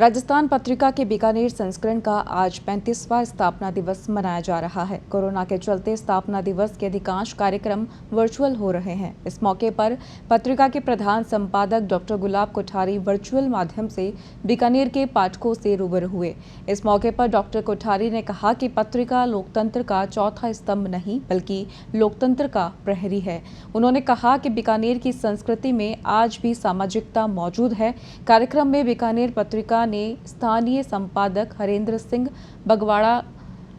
राजस्थान पत्रिका के बीकानेर संस्करण का आज 35वां स्थापना दिवस मनाया जा रहा है। कोरोना के चलते स्थापना दिवस के अधिकांश कार्यक्रम वर्चुअल हो रहे हैं। इस मौके पर पत्रिका के प्रधान संपादक डॉक्टर गुलाब कोठारी वर्चुअल माध्यम से बीकानेर के पाठकों से रूबरू हुए। इस मौके पर डॉक्टर कोठारी ने कहा कि पत्रिका लोकतंत्र का चौथा स्तंभ नहीं बल्कि लोकतंत्र का प्रहरी है। उन्होंने कहा कि बीकानेर की संस्कृति में आज भी सामाजिकता मौजूद है। कार्यक्रम में बीकानेर पत्रिका ने स्थानीय संपादक हरेंद्र सिंह बगवाड़ा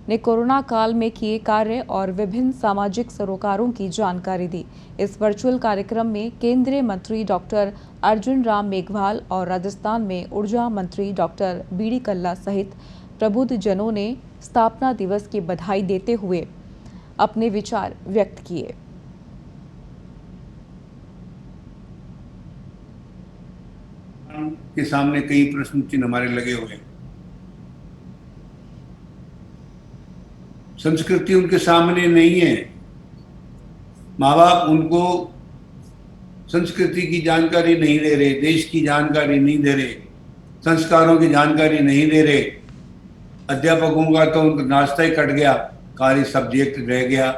ने कोरोना काल में किए कार्य और विभिन्न सामाजिक सरोकारों की जानकारी दी। इस वर्चुअल कार्यक्रम में केंद्रीय मंत्री डॉक्टर अर्जुन राम मेघवाल और राजस्थान में ऊर्जा मंत्री डॉक्टर बीडी कल्ला सहित प्रबुद्ध जनों ने स्थापना दिवस की बधाई देते हुए अपने विचार व्यक्त किए। के सामने कई प्रश्न चिन्ह हमारे लगे हुए हैं। संस्कृति उनके सामने नहीं है। माँ बाप उनको संस्कृति की जानकारी नहीं दे रहे, देश की जानकारी नहीं दे रहे, संस्कारों की जानकारी नहीं दे रहे। अध्यापकों का तो उनका नाश्ता ही कट गया, खाली सब्जेक्ट रह गया।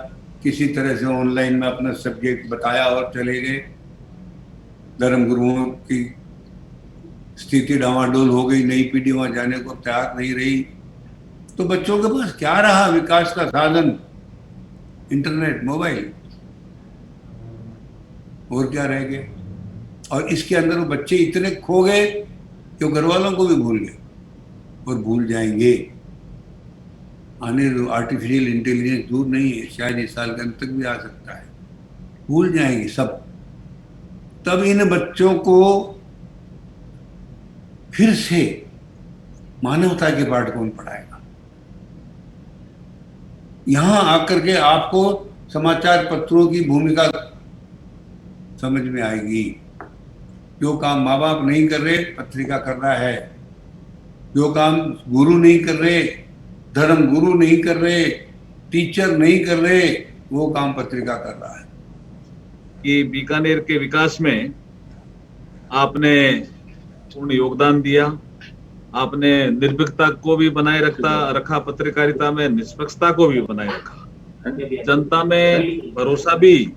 किसी तरह से ऑनलाइन में अपना सब्जेक्ट बताया और चले गए। धर्म गुरुओं की स्थिति डावाडोल हो गई, नई पीढ़ी वहां जाने को तैयार नहीं रही। तो बच्चों के पास क्या रहा विकास का साधन? इंटरनेट, मोबाइल, और क्या रह गए? और इसके अंदर वो बच्चे इतने खो गए कि वो घर वालों को भी भूल गए और भूल जाएंगे। आने आर्टिफिशियल इंटेलिजेंस दूर नहीं है, शायद इस साल के अंत तक भी आ सकता है। भूल जाएंगे सब। तब इन बच्चों को फिर से मानवता के पाठ कौन पढ़ाएगा? यहां आकर के आपको समाचार पत्रों की भूमिका समझ में आएगी। जो काम माँ बाप नहीं कर रहे, पत्रिका कर रहा है। जो काम गुरु नहीं कर रहे, धर्म गुरु नहीं कर रहे, टीचर नहीं कर रहे, वो काम पत्रिका कर रहा है। कि बीकानेर के विकास में आपने पूर्ण योगदान दिया। आपने निर्भीकता को भी बनाए रखा, पत्रकारिता में निष्पक्षता को भी बनाए रखा। जनता में भरोसा भी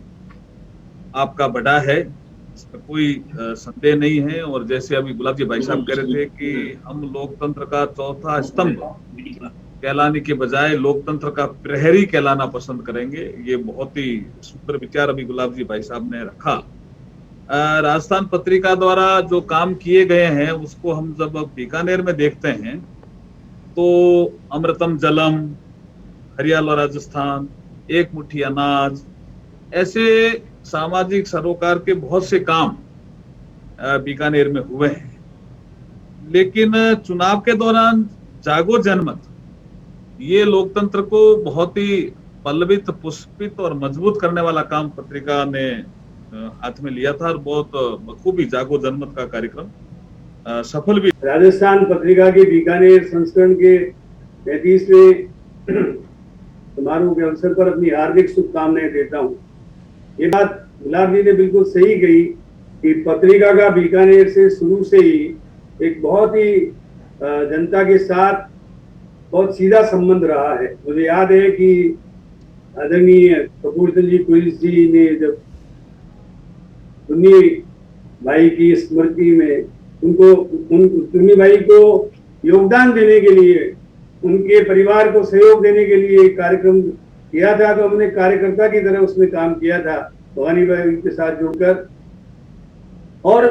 आपका बढ़ा है, इसमें कोई संदेह नहीं है। और जैसे अभी गुलाब जी भाई साहब कह रहे थे कि हम लोकतंत्र का चौथा स्तंभ कहलाने के बजाय लोकतंत्र का प्रहरी कहलाना पसंद करेंगे। ये बहुत ही सुंदर विचार अभी गुलाब जी भाई साहब ने रखा। राजस्थान पत्रिका द्वारा जो काम किए गए हैं उसको हम जब बीकानेर में देखते हैं तो अमृतम जलम, हरियाला राजस्थान, एक मुट्ठी अनाज, ऐसे सामाजिक सरोकार के बहुत से काम बीकानेर में हुए हैं। लेकिन चुनाव के दौरान जागो जनमत, ये लोकतंत्र को बहुत ही पल्लवित, पुष्पित और मजबूत करने वाला काम पत्रिका ने हाथ में लिया था और बहुत बखूबी जागो जनमत का कार्यक्रम सफल भी। राजस्थान पत्रिका के बीकानेर संस्करण के 35वें समारोह के अवसर पर अपनी हार्दिक शुभकामनाएं देता हूं। ये बात गुलाब जी ने बिल्कुल सही कही कि पत्रिका का बीकानेर से शुरू से ही एक बहुत ही जनता के साथ बहुत सीधा संबंध रहा है। मुझे याद है कि आदरणीय कपूरचंद जी पुलिस जी ने जब टुन्नी भाई की स्मृति में टुन्नी भाई को योगदान देने के लिए, उनके परिवार को सहयोग देने के लिए एक कार्यक्रम किया था, तो हमने कार्यकर्ता की तरह उसमें काम किया था भवानी भाई के साथ जुड़कर। और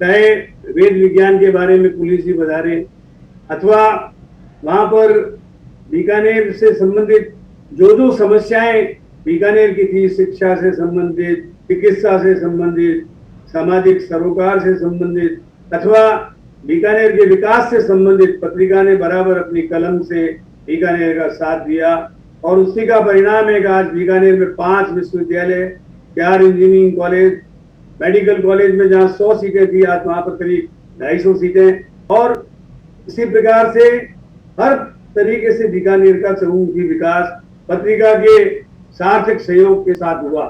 चाहे वेद विज्ञान के बारे में पुलिस जी बता रहे, अथवा वहां पर बीकानेर से संबंधित जो समस्याएं बीकानेर की थी, शिक्षा से संबंधित, चिकित्सा से संबंधित, सामाजिक सरोकार से संबंधित, अथवा बीकानेर के विकास से संबंधित, पत्रिका ने बराबर अपनी कलम से बीकानेर का साथ दिया। और उसी का परिणाम है कि आज बीकानेर में 5 विश्वविद्यालय, 4 इंजीनियरिंग कॉलेज, मेडिकल कॉलेज में जहां 100 सीटें थी, आज वहां पर करीब 250 सीटें। और इसी प्रकार से हर तरीके से बीकानेर का चहुमुखी विकास पत्रिका के सार्थक सहयोग के साथ हुआ।